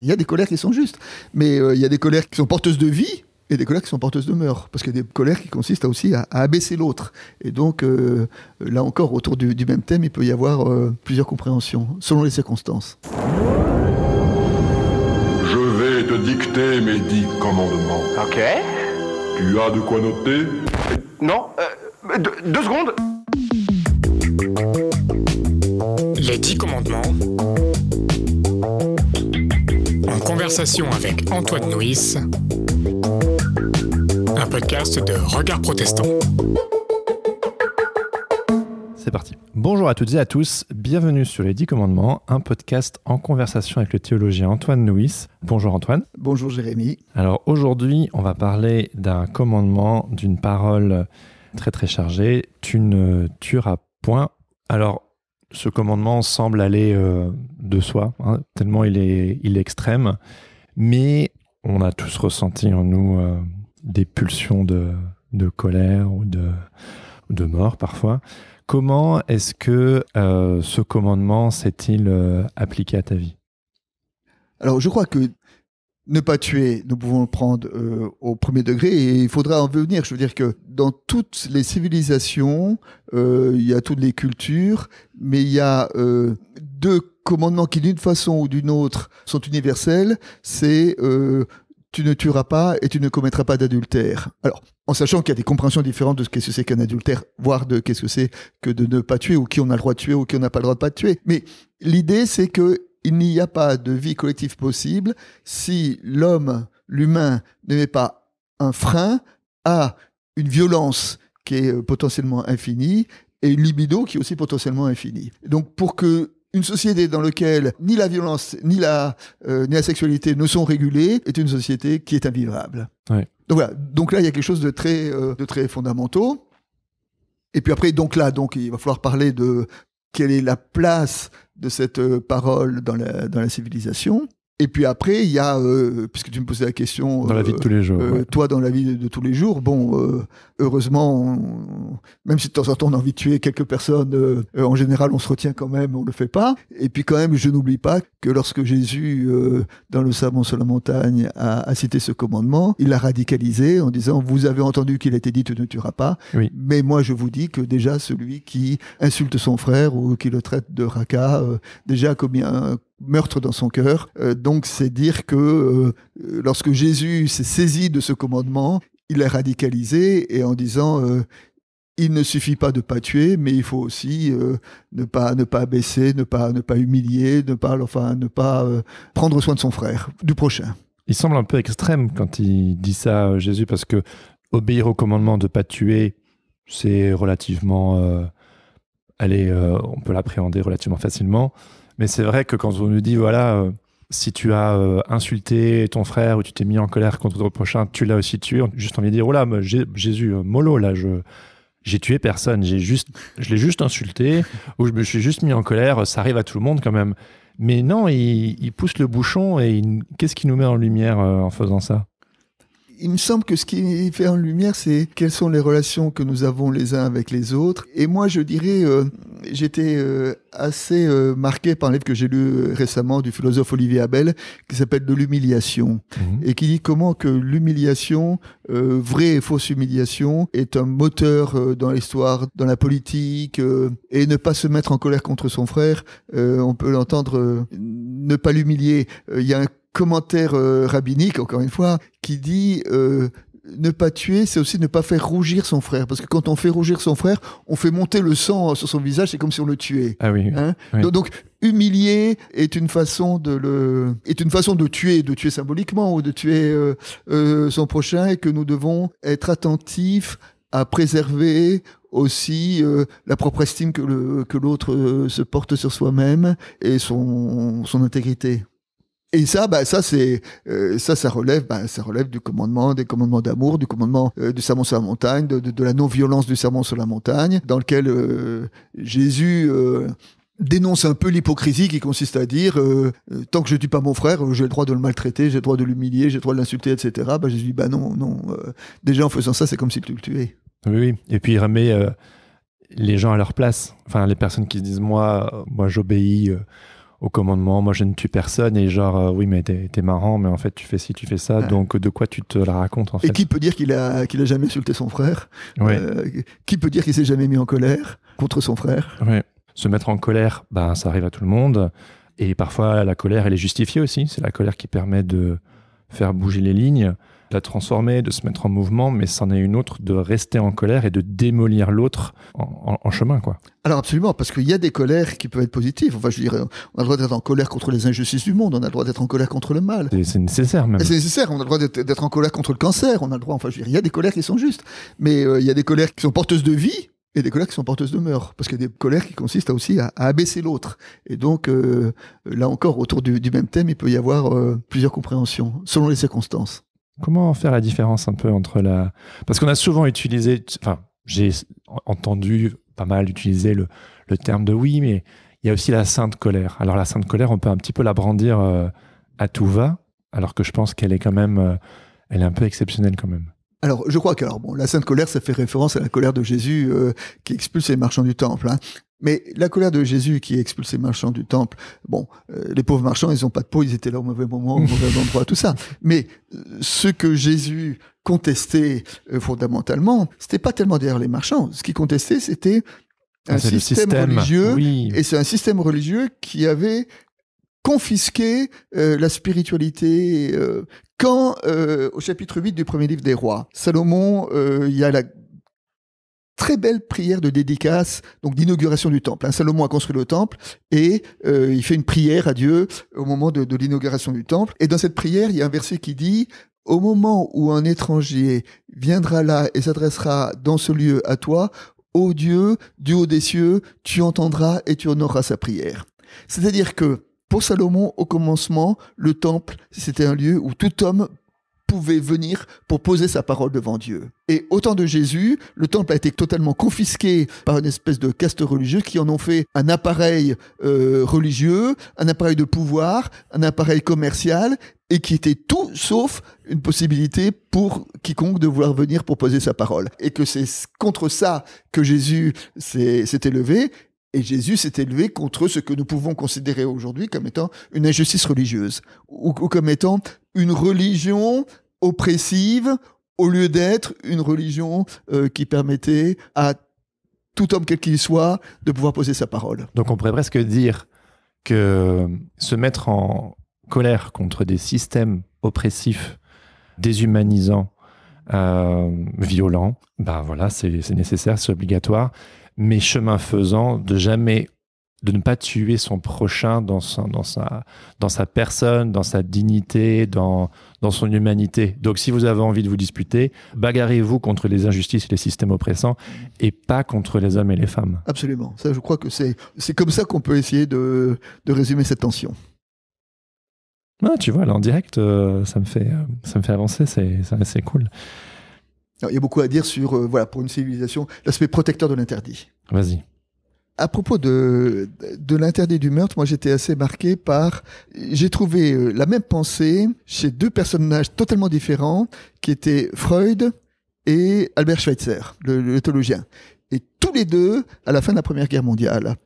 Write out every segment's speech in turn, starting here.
Il y a des colères qui sont justes, mais il y a des colères qui sont porteuses de vie et des colères qui sont porteuses de mort. Parce qu'il y a des colères qui consistent aussi à abaisser l'autre. Et donc, là encore, autour du même thème, il peut y avoir plusieurs compréhensions, selon les circonstances. Je vais te dicter mes 10 commandements. Ok. Tu as de quoi noter? Non, 2 secondes. Les 10 commandements. En conversation avec Antoine Nuis. Un podcast de Regard Protestant. C'est parti. Bonjour à toutes et à tous, bienvenue sur les 10 commandements, un podcast en conversation avec le théologien Antoine Nuis. Bonjour Antoine. Bonjour Jérémy. Alors aujourd'hui, on va parler d'un commandement, d'une parole très très chargée. Tu ne tueras point. Alors, ce commandement semble aller de soi, tellement il est extrême, mais on a tous ressenti en nous des pulsions de colère ou de mort parfois. Comment est-ce que ce commandement s'est-il appliqué à ta vie ? Alors, je crois que ne pas tuer, nous pouvons le prendre au premier degré et il faudra en venir. Je veux dire que dans toutes les civilisations, il y a toutes les cultures, mais il y a deux commandements qui, d'une façon ou d'une autre, sont universels. C'est tu ne tueras pas et tu ne commettras pas d'adultère. Alors, en sachant qu'il y a des compréhensions différentes de ce que c'est qu'un adultère, voire de qu'est-ce que c'est que de ne pas tuer, ou qui on a le droit de tuer, ou qui on n'a pas le droit de pas tuer. Mais l'idée, c'est que il n'y a pas de vie collective possible si l'humain ne met pas un frein à une violence qui est potentiellement infinie et une libido qui est aussi potentiellement infinie. Donc pour que une société dans laquelle ni la violence ni la sexualité ne sont régulées est une société qui est invivable. Ouais. Donc voilà. Donc là, il y a quelque chose de très fondamental. Et puis après, donc il va falloir parler de quelle est la place de cette parole dans la civilisation. Et puis après, il y a, puisque tu me posais la question... Dans la vie de tous les jours. Ouais. Toi, dans la vie de tous les jours, bon, heureusement, même si de temps en temps on a envie de tuer quelques personnes, en général on se retient quand même, on le fait pas. Et puis quand même, je n'oublie pas que lorsque Jésus, dans le Sermon sur la montagne, a cité ce commandement, il l'a radicalisé en disant, vous avez entendu qu'il a été dit, tu ne tueras pas. Oui. Mais moi, je vous dis que déjà, celui qui insulte son frère ou qui le traite de raca, déjà a commis un meurtre dans son cœur. Donc, c'est dire que lorsque Jésus s'est saisi de ce commandement, il l'a radicalisé et en disant il ne suffit pas de pas tuer, mais il faut aussi ne pas abaisser, ne pas humilier, ne pas prendre soin de son frère, du prochain. Il semble un peu extrême quand il dit ça, Jésus, parce que obéir au commandement de pas tuer, c'est relativement... on peut l'appréhender relativement facilement. Mais c'est vrai que quand on nous dit, voilà, si tu as insulté ton frère ou tu t'es mis en colère contre ton prochain, tu l'as aussi tué, on a juste envie de dire, oh là, Jésus, mollo, là, j'ai tué personne, je l'ai juste insulté, ou je me suis juste mis en colère, ça arrive à tout le monde quand même. Mais non, il pousse le bouchon et qu'est-ce qui nous met en lumière en faisant ça ? Il me semble que ce qui fait en lumière, c'est quelles sont les relations que nous avons les uns avec les autres. Et moi, je dirais, j'étais assez marqué par un livre que j'ai lu récemment du philosophe Olivier Abel, qui s'appelle « De l'humiliation », et qui dit comment que l'humiliation, vraie et fausse humiliation, est un moteur dans l'histoire, dans la politique, et ne pas se mettre en colère contre son frère, on peut l'entendre, ne pas l'humilier. Il y a un commentaire rabbinique, encore une fois, qui dit ne pas tuer, c'est aussi ne pas faire rougir son frère. Parce que quand on fait rougir son frère, on fait monter le sang sur son visage, c'est comme si on le tuait. Ah oui. Oui. Donc, humilier est une façon de tuer symboliquement, ou de tuer son prochain, et que nous devons être attentifs à préserver aussi la propre estime que l'autre se porte sur soi-même et son intégrité. Et ça relève du commandement, des commandements d'amour, du commandement du sermon sur la montagne, de la non-violence du sermon sur la montagne, dans lequel Jésus dénonce un peu l'hypocrisie qui consiste à dire tant que je tue pas mon frère, j'ai le droit de le maltraiter, j'ai le droit de l'humilier, j'ai le droit de l'insulter, etc. Jésus dit non. Déjà en faisant ça, c'est comme si tu le tuais. Oui. Et puis il remet les gens à leur place. Enfin, les personnes qui se disent moi j'obéis au commandement, moi je ne tue personne, et genre, oui, mais t'es marrant, mais en fait, tu fais ci, tu fais ça, donc de quoi tu te la racontes, en fait? Et qui peut dire qu'il a jamais insulté son frère? Ouais. Qui peut dire qu'il s'est jamais mis en colère contre son frère? Ouais. Se mettre en colère, ça arrive à tout le monde. Et parfois, la colère, elle est justifiée aussi. C'est la colère qui permet de faire bouger les lignes, de la transformer, de se mettre en mouvement, mais c'en est une autre de rester en colère et de démolir l'autre en chemin, quoi. Alors absolument, parce qu'il y a des colères qui peuvent être positives. Enfin, je veux dire, on a le droit d'être en colère contre les injustices du monde, on a le droit d'être en colère contre le mal. C'est nécessaire, même. Et c'est nécessaire, on a le droit d'être en colère contre le cancer, on a le droit, enfin, je veux dire, il y a des colères qui sont justes. Mais il y a des colères qui sont porteuses de vie, et des colères qui sont porteuses de mort, parce qu'il y a des colères qui consistent aussi à abaisser l'autre. Et donc, là encore, autour du même thème, il peut y avoir plusieurs compréhensions, selon les circonstances. Comment faire la différence un peu entre la... Parce qu'on a souvent utilisé... Enfin, j'ai entendu pas mal utiliser le terme de oui, mais il y a aussi la sainte colère. Alors la sainte colère, on peut un petit peu la brandir à tout va, alors que je pense qu'elle est quand même... elle est un peu exceptionnelle quand même. Alors, je crois que la sainte colère, ça fait référence à la colère de Jésus qui expulse les marchands du temple. Hein. Mais la colère de Jésus qui expulse les marchands du temple, les pauvres marchands, ils n'ont pas de peau, ils étaient là au mauvais moment, au mauvais endroit, tout ça. Mais ce que Jésus contestait fondamentalement, c'était pas tellement derrière les marchands. Ce qu'il contestait, c'était un système religieux. Oui. Et c'est un système religieux qui avait confisqué la spiritualité. Quand, au chapitre 8 du premier livre des rois, Salomon, il y a la très belle prière de dédicace, donc d'inauguration du temple. Hein. Salomon a construit le temple et il fait une prière à Dieu au moment de l'inauguration du temple. Et dans cette prière, il y a un verset qui dit « Au moment où un étranger viendra là et s'adressera dans ce lieu à toi, ô Dieu, du haut des cieux, tu entendras et tu honoreras sa prière. » C'est-à-dire que pour Salomon, au commencement, le temple, c'était un lieu où tout homme pouvait venir pour poser sa parole devant Dieu. Et au temps de Jésus, le temple a été totalement confisqué par une espèce de caste religieuse qui en ont fait un appareil religieux, un appareil de pouvoir, un appareil commercial, et qui était tout sauf une possibilité pour quiconque de vouloir venir pour poser sa parole. Et que c'est contre ça que Jésus s'est élevé. Et Jésus s'est élevé contre ce que nous pouvons considérer aujourd'hui comme étant une injustice religieuse, ou comme étant une religion oppressive, au lieu d'être une religion qui permettait à tout homme, quel qu'il soit, de pouvoir poser sa parole. Donc on pourrait presque dire que se mettre en colère contre des systèmes oppressifs, déshumanisants, violents, voilà, c'est nécessaire, c'est obligatoire. Mais chemin faisant, de ne pas tuer son prochain dans sa personne, dans sa dignité, dans son humanité. Donc si vous avez envie de vous disputer, bagarrez-vous contre les injustices et les systèmes oppressants et pas contre les hommes et les femmes. Absolument. Ça, je crois que c'est comme ça qu'on peut essayer de résumer cette tension. Ah, tu vois, là en direct, ça me fait avancer, c'est cool. Alors, il y a beaucoup à dire sur, pour une civilisation, l'aspect protecteur de l'interdit. Vas-y. À propos de l'interdit du meurtre, moi j'étais assez marqué par... J'ai trouvé la même pensée chez deux personnages totalement différents, qui étaient Freud et Albert Schweitzer, le théologien. Et tous les deux, à la fin de la Première Guerre mondiale,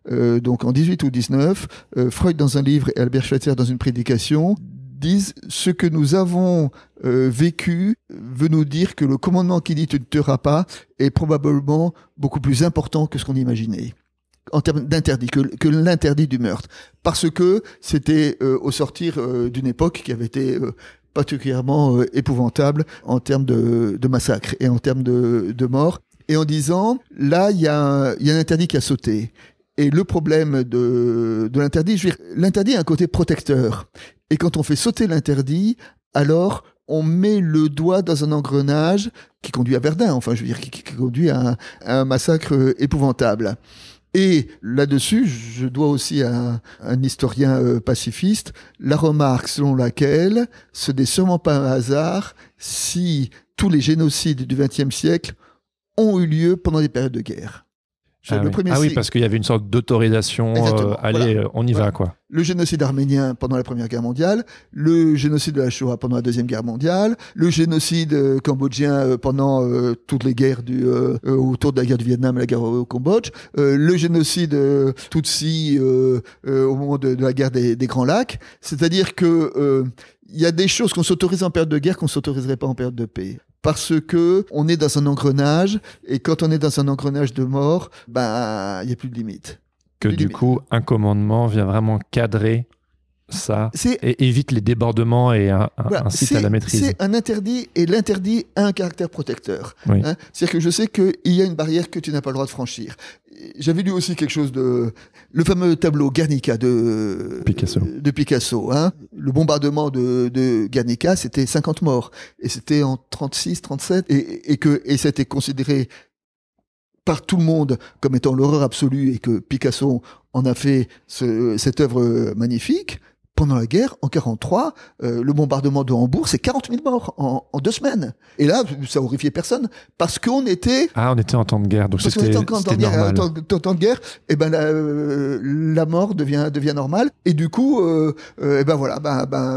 donc en 18 ou 19, Freud dans un livre et Albert Schweitzer dans une prédication, disent ce que nous avons vécu veut nous dire que le commandement qui dit tu ne tueras pas est probablement beaucoup plus important que ce qu'on imaginait en termes d'interdit, que l'interdit du meurtre. Parce que c'était au sortir d'une époque qui avait été particulièrement épouvantable en termes de massacre et en termes de mort. Et en disant, là, il y a un interdit qui a sauté. Et le problème de l'interdit, l'interdit a un côté protecteur. Et quand on fait sauter l'interdit, alors on met le doigt dans un engrenage qui conduit à Verdun, qui conduit à un massacre épouvantable. Et là-dessus, je dois aussi à un historien pacifiste la remarque selon laquelle ce n'est sûrement pas un hasard si tous les génocides du XXe siècle ont eu lieu pendant des périodes de guerre. Oui, parce qu'il y avait une sorte d'autorisation. Allez, on y va, quoi. Le génocide arménien pendant la Première Guerre mondiale, le génocide de la Shoah pendant la Deuxième Guerre mondiale, le génocide cambodgien pendant toutes les guerres autour de la guerre du Vietnam et la guerre au Cambodge, le génocide Tutsi au moment de la guerre des Grands Lacs. C'est-à-dire que il y a des choses qu'on s'autorise en période de guerre qu'on ne s'autoriserait pas en période de paix. Parce que on est dans un engrenage, et quand on est dans un engrenage de mort, il n'y a plus de limite. Coup, un commandement vient vraiment cadrer ça et évite les débordements et incite à la maîtrise. C'est un interdit, et l'interdit a un caractère protecteur. Oui. C'est-à-dire que je sais qu'il y a une barrière que tu n'as pas le droit de franchir. J'avais lu aussi quelque chose le fameux tableau Guernica de Picasso. Le bombardement de Guernica, c'était 50 morts. Et c'était en 36, 37. Et c'était considéré par tout le monde comme étant l'horreur absolue, et que Picasso en a fait cette œuvre magnifique. Pendant la guerre, en 43, le bombardement de Hambourg, c'est 40 000 morts en 2 semaines. Et là, ça horrifiait personne, parce qu'on était... on était en temps de guerre, donc c'était normal. En temps de guerre, et la mort devient normale. Et du coup,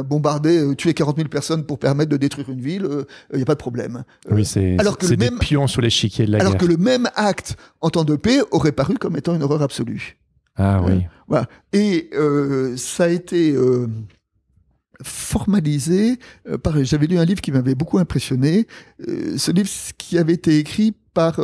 bombarder, tuer 40 000 personnes pour permettre de détruire une ville, il n'y a pas de problème. Oui, c'est des pions sur l'échiquier de la guerre. Alors que le même acte en temps de paix aurait paru comme étant une horreur absolue. Oui. Voilà. Et ça a été formalisé. J'avais lu un livre qui m'avait beaucoup impressionné. Ce livre qui avait été écrit par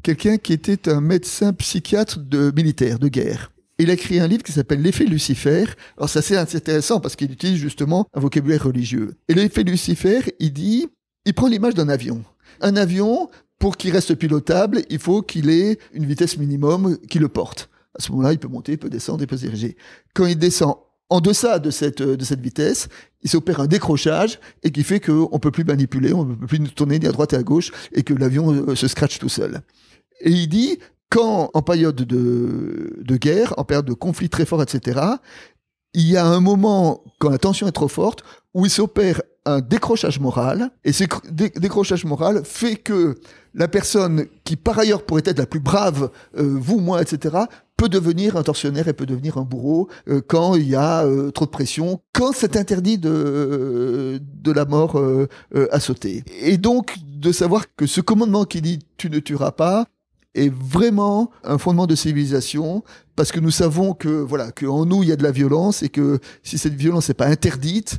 quelqu'un qui était un médecin psychiatre militaire de guerre. Il a écrit un livre qui s'appelle L'effet Lucifer. Alors c'est assez intéressant parce qu'il utilise justement un vocabulaire religieux. Et l'effet Lucifer, il prend l'image d'un avion. Un avion, pour qu'il reste pilotable, il faut qu'il ait une vitesse minimum qui le porte. À ce moment-là, il peut monter, il peut descendre, il peut se diriger. Quand il descend en deçà de cette vitesse, il s'opère un décrochage, et qui fait qu'on ne peut plus manipuler, on ne peut plus tourner ni à droite et à gauche, et que l'avion se scratche tout seul. Et il dit, quand en période de guerre, en période de conflit très fort, etc., il y a un moment, quand la tension est trop forte, où il s'opère un décrochage moral, et ce décrochage moral fait que la personne qui, par ailleurs, pourrait être la plus brave, vous, moi, etc., peut devenir un tortionnaire et peut devenir un bourreau quand il y a trop de pression, quand cet interdit de la mort a sauté. Et donc, de savoir que ce commandement qui dit « tu ne tueras pas », est vraiment un fondement de civilisation, parce que nous savons que en nous il y a de la violence, et que si cette violence n'est pas interdite,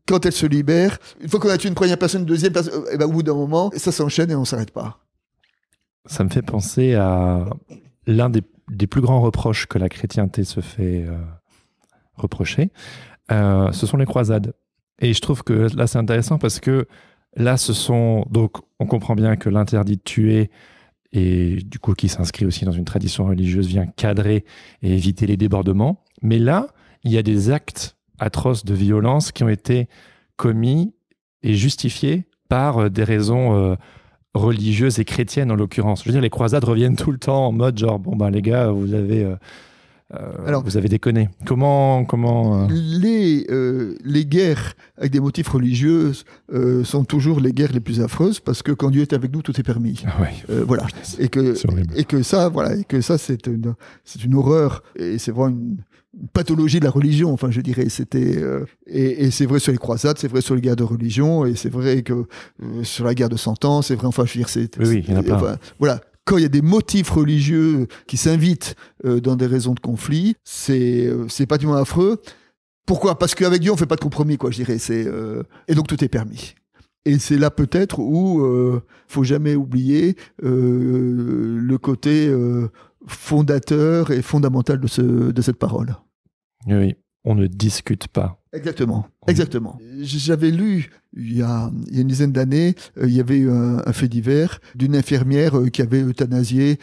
quand elle se libère, une fois qu'on a tué une première personne, une deuxième personne, au bout d'un moment, ça s'enchaîne et on s'arrête pas. Ça me fait penser à l'un des plus grands reproches que la chrétienté se fait reprocher. Ce sont les croisades. Et je trouve que là c'est intéressant, parce que là donc on comprend bien que l'interdit de tuer, et du coup qui s'inscrit aussi dans une tradition religieuse, vient cadrer et éviter les débordements. Mais là, il y a des actes atroces de violence qui ont été commis et justifiés par des raisons religieuses et chrétiennes en l'occurrence. Je veux dire, les croisades reviennent tout le temps en mode genre, les gars, vous avez déconné. Comment les guerres avec des motifs religieux sont toujours les guerres les plus affreuses, parce que quand Dieu est avec nous, tout est permis. Voilà. Et que ça, c'est une horreur, et c'est vraiment une pathologie de la religion, enfin je dirais. Et c'est vrai sur les croisades, c'est vrai sur les guerres de religion, et c'est vrai que sur la guerre de 100 ans, c'est vrai, enfin je veux dire, il y en a plein. Voilà. Quand il y a des motifs religieux qui s'invitent dans des raisons de conflit, c'est pratiquement affreux. Pourquoi ? Parce qu'avec Dieu, on fait pas de compromis, quoi, je dirais. Et donc tout est permis. Et c'est là peut-être où faut jamais oublier le côté fondateur et fondamental de cette parole. Oui, on ne discute pas. Exactement. J'avais lu, il y a une dizaine d'années, il y avait eu un fait divers d'une infirmière qui avait euthanasié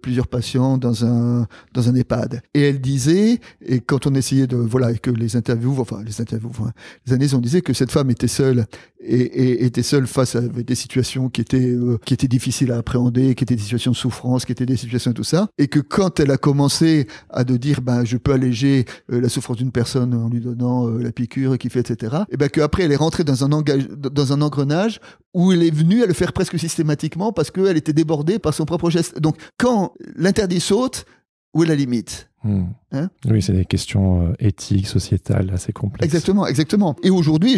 plusieurs patients dans un EHPAD. Et elle disait, et quand on essayait que les analyses, on disait que cette femme était seule, et était seule face à des situations qui étaient difficiles à appréhender, qui étaient des situations de souffrance, qui étaient des situations de tout ça, et que quand elle a commencé à dire, je peux alléger la souffrance d'une personne en lui donnant la piqûre qui fait, etc., et qu'après elle est rentrée dans dans un engrenage où elle est venue à le faire presque systématiquement parce qu'elle était débordée par son propre geste. Donc, quand l'interdit saute, où est la limite ? Oui, c'est des questions éthiques, sociétales, assez complexes. Exactement. Et aujourd'hui,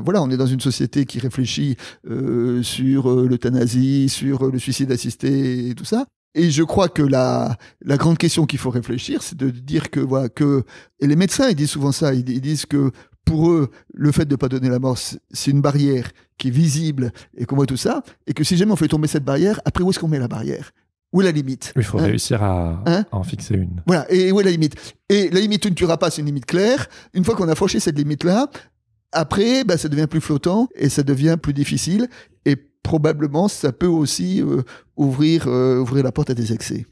voilà, on est dans une société qui réfléchit sur l'euthanasie, sur le suicide assisté et tout ça. Et je crois que la grande question qu'il faut réfléchir, c'est de dire que, voilà, et les médecins, ils disent souvent ça, ils disent que pour eux, le fait de ne pas donner la mort, c'est une barrière qui est visible et qu'on voit tout ça, et que si jamais on fait tomber cette barrière, après, où est-ce qu'on met la barrière ? Où est la limite ? Il faut réussir à en fixer une. Voilà, et où est la limite ? Et la limite, tu ne tueras pas, c'est une limite claire. Une fois qu'on a franchi cette limite-là, après, ça devient plus flottant et ça devient plus difficile. Et probablement, ça peut aussi ouvrir la porte à des excès.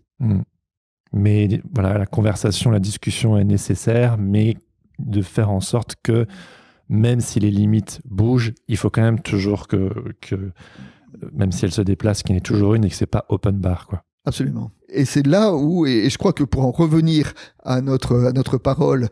Mais voilà, la conversation, la discussion est nécessaire, mais de faire en sorte que, même si les limites bougent, il faut quand même toujours que même si elles se déplacent, qu'il y en ait toujours une et que c'est pas open bar, quoi. Absolument. Et c'est là où, et je crois que pour en revenir à notre parole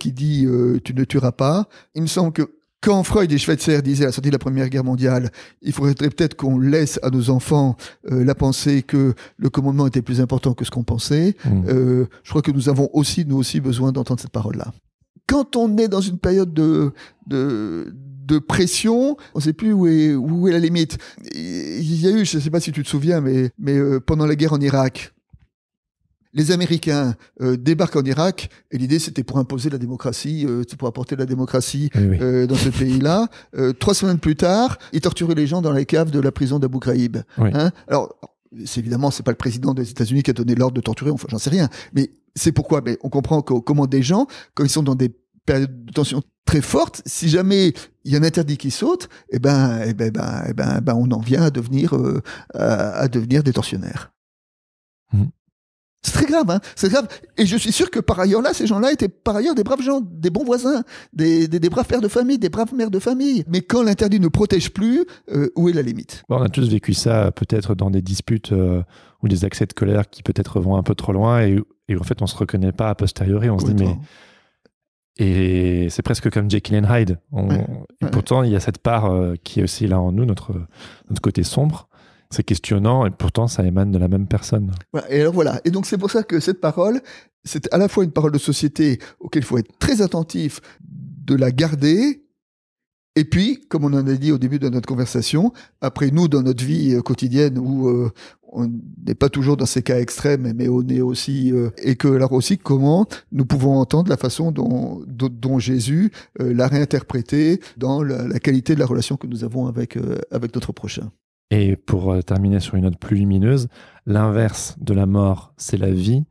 qui dit tu ne tueras pas, il me semble que quand Freud et Schweitzer disaient à la sortie de la Première Guerre mondiale, il faudrait peut-être qu'on laisse à nos enfants la pensée que le commandement était plus important que ce qu'on pensait. Je crois que nous avons aussi, nous aussi, besoin d'entendre cette parole-là. Quand on est dans une période de pression, on ne sait plus où est la limite. Il y a eu, je ne sais pas si tu te souviens, mais pendant la guerre en Irak, les Américains débarquent en Irak et l'idée c'était pour imposer la démocratie, pour apporter la démocratie dans ce pays-là. 3 semaines plus tard, ils torturaient les gens dans les caves de la prison d'Abu Ghraib. Alors, évidemment, c'est pas le président des États-Unis qui a donné l'ordre de torturer, enfin j'en sais rien, mais c'est pourquoi. Mais on comprend comment des gens, quand ils sont dans des périodes de tension très forte, si jamais il y a un interdit qui saute, on en vient à devenir des tortionnaires. C'est très grave, hein. C'est grave. Et je suis sûr que par ailleurs là, ces gens-là étaient par ailleurs des braves gens, des bons voisins, des braves pères de famille, des braves mères de famille. Mais quand l'interdit ne protège plus, où est la limite ? On a tous vécu ça, peut-être dans des disputes ou des accès de colère qui peut-être vont un peu trop loin et en fait on se reconnaît pas a posteriori. On se dit mais... Et c'est presque comme Jekyll and Hyde. Et pourtant, il y a cette part qui est aussi là en nous, notre côté sombre. C'est questionnant et pourtant, ça émane de la même personne. Et alors voilà. Et donc, c'est pour ça que cette parole, c'est à la fois une parole de société auquel il faut être très attentif, de la garder. Et puis, comme on en a dit au début de notre conversation, après nous, dans notre vie quotidienne où on n'est pas toujours dans ces cas extrêmes, mais on est aussi... et que là aussi, comment nous pouvons entendre la façon dont Jésus l'a réinterprété dans la qualité de la relation que nous avons avec notre prochain. Et pour terminer sur une note plus lumineuse, l'inverse de la mort, c'est la vie.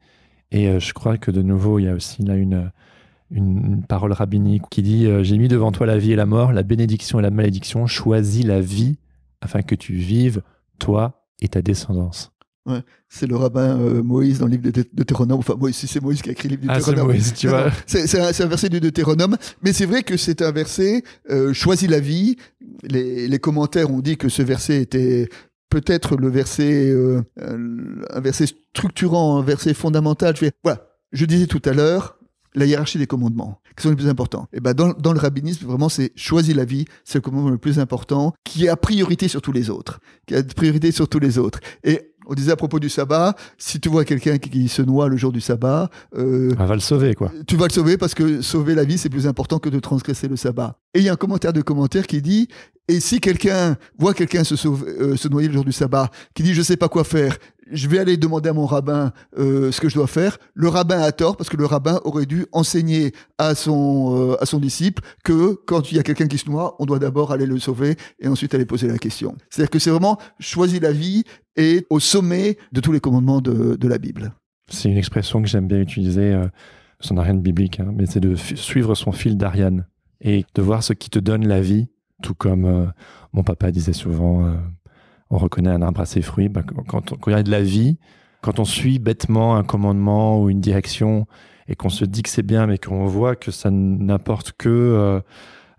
Et je crois que de nouveau, il y a aussi là une parole rabbinique qui dit « J'ai mis devant toi la vie et la mort, la bénédiction et la malédiction. Choisis la vie afin que tu vives, toi et ta descendance. » Ouais, c'est le rabbin Moïse dans le livre de Deutéronome. Enfin, c'est Moïse qui a écrit le livre de Deutéronome. C'est Moïse, tu vois. C'est un verset du Deutéronome. Mais c'est vrai que c'est un verset, choisis la vie. Les commentaires ont dit que ce verset était peut-être le verset, un verset structurant, un verset fondamental. Voilà, je disais tout à l'heure, la hiérarchie des commandements, qui sont les plus importants. Et dans le rabbinisme, vraiment, c'est choisis la vie, c'est le commandement le plus important, qui a priorité sur tous les autres. Et on disait à propos du sabbat, si tu vois quelqu'un qui se noie le jour du sabbat... on va le sauver, quoi. Tu vas le sauver parce que sauver la vie, c'est plus important que de transgresser le sabbat. Et il y a un commentaire qui dit, et si quelqu'un voit quelqu'un se noyer le jour du sabbat, qui dit, je sais pas quoi faire, je vais aller demander à mon rabbin ce que je dois faire. Le rabbin a tort parce que le rabbin aurait dû enseigner à son disciple que quand il y a quelqu'un qui se noie, on doit d'abord aller le sauver et ensuite aller poser la question. C'est-à-dire que c'est vraiment choisir la vie et au sommet de tous les commandements de la Bible. C'est une expression que j'aime bien utiliser, ça n'a rien de biblique, hein, mais c'est de suivre son fil d'Ariane et de voir ce qui te donne la vie, tout comme mon papa disait souvent... on reconnaît un arbre à ses fruits. Quand il y a de la vie, quand on suit bêtement un commandement ou une direction et qu'on se dit que c'est bien, mais qu'on voit que ça n'apporte que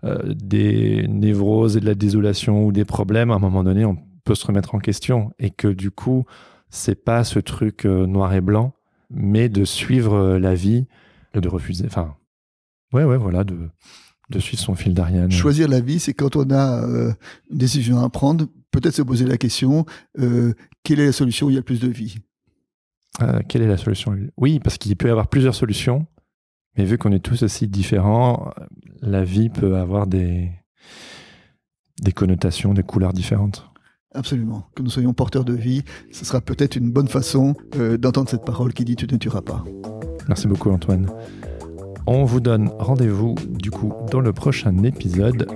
des névroses et de la désolation ou des problèmes, à un moment donné, on peut se remettre en question. Et que du coup, c'est pas ce truc noir et blanc, mais de suivre la vie, de refuser. Enfin, voilà, de suivre son fil d'Ariane. Choisir la vie, c'est quand on a une décision à prendre, peut-être se poser la question, quelle est la solution où il y a le plus de vie? Quelle est la solution? Oui, parce qu'il peut y avoir plusieurs solutions, mais vu qu'on est tous aussi différents, la vie peut avoir des connotations, des couleurs différentes. Absolument. Que nous soyons porteurs de vie, ce sera peut-être une bonne façon d'entendre cette parole qui dit « tu ne tueras pas ». Merci beaucoup Antoine. On vous donne rendez-vous du coup dans le prochain épisode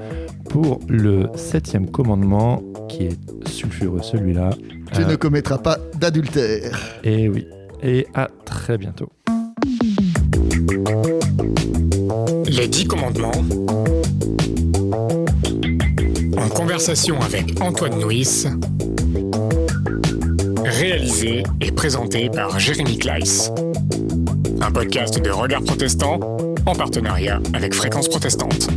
pour le 7e commandement qui est sulfureux celui-là. Tu ne commettras pas d'adultère. Et oui, et à très bientôt. Les 10 commandements en conversation avec Antoine Nuis, réalisé et présenté par Jérémy Kleiss. Un podcast de Regard Protestant en partenariat avec Fréquence Protestante.